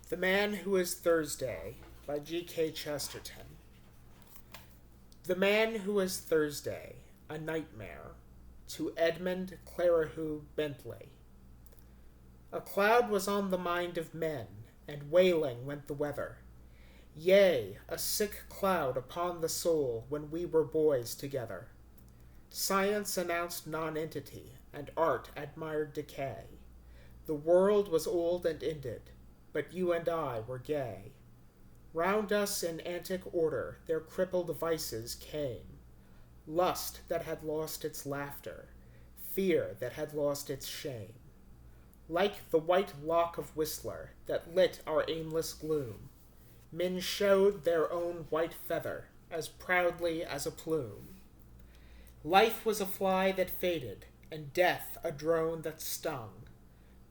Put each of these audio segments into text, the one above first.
The Man Who Is Thursday by G.K. Chesterton. The Man Who Is Thursday, a Nightmare, to Edmund Clarihu Bentley. A cloud was on the mind of men, and wailing went the weather. Yea, a sick cloud upon the soul when we were boys together. Science announced nonentity, and art admired decay. The world was old and ended, but you and I were gay. Round us in antic order their crippled vices came. Lust that had lost its laughter, fear that had lost its shame. Like the white lock of Whistler that lit our aimless gloom, men showed their own white feather as proudly as a plume. Life was a fly that faded, and death a drone that stung.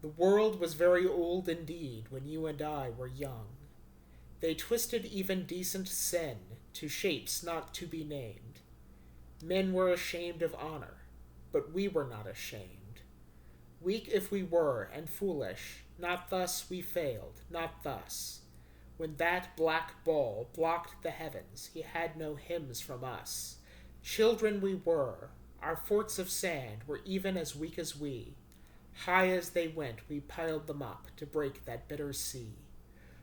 The world was very old indeed when you and I were young. They twisted even decent sin to shapes not to be named. Men were ashamed of honor, but we were not ashamed. Weak if we were, and foolish, not thus we failed, not thus. When that black ball blocked the heavens, he had no hymns from us. Children we were, our forts of sand were even as weak as we. High as they went, we piled them up to break that bitter sea.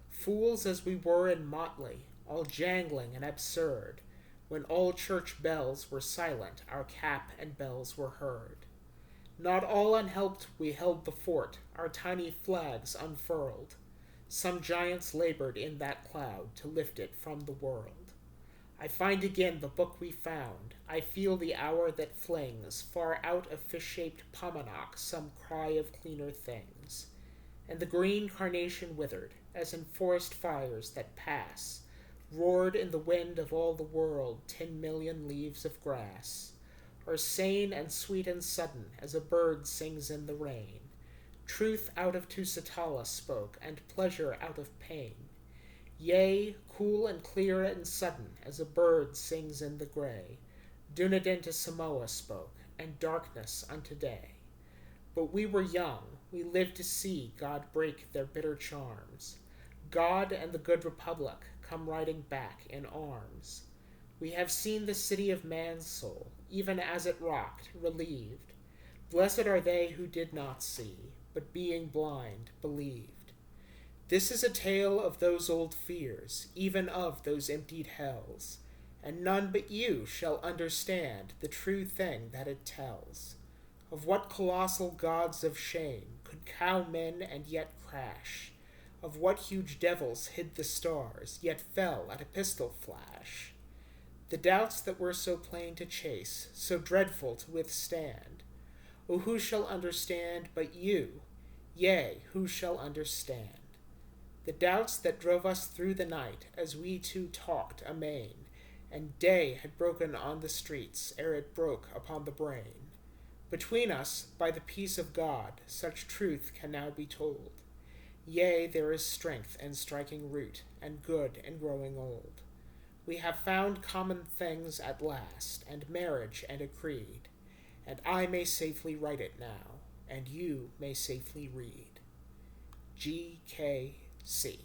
Fools as we were in motley, all jangling and absurd, when all church bells were silent, our cap and bells were heard. Not all unhelped we held the fort, our tiny flags unfurled. Some giants labored in that cloud to lift it from the world. I find again the book we found. I feel the hour that flings far out of fish-shaped Paumanok some cry of cleaner things. And the green carnation withered, as in forest fires that pass, roared in the wind of all the world 10,000,000 leaves of grass, or sane and sweet and sudden as a bird sings in the rain. Truth out of Tusitala spoke, and pleasure out of pain. Yea, cool and clear and sudden as a bird sings in the gray, Dunedin to Samoa spoke, and darkness unto day. But we were young, we lived to see God break their bitter charms. God and the good Republic come riding back in arms. We have seen the city of man's soul, even as it rocked, relieved. Blessed are they who did not see, but being blind, believed. This is a tale of those old fears, even of those emptied hells, and none but you shall understand the true thing that it tells. Of what colossal gods of shame could cow men and yet crash? Of what huge devils hid the stars, yet fell at a pistol flash? The doubts that were so plain to chase, so dreadful to withstand. O who shall understand but you? Yea, who shall understand? The doubts that drove us through the night as we two talked amain, and day had broken on the streets ere it broke upon the brain. Between us, by the peace of God, such truth can now be told. Yea, there is strength in striking root, and good in growing old. We have found common things at last, and marriage and a creed, and I may safely write it now, and you may safely read. G.K.C.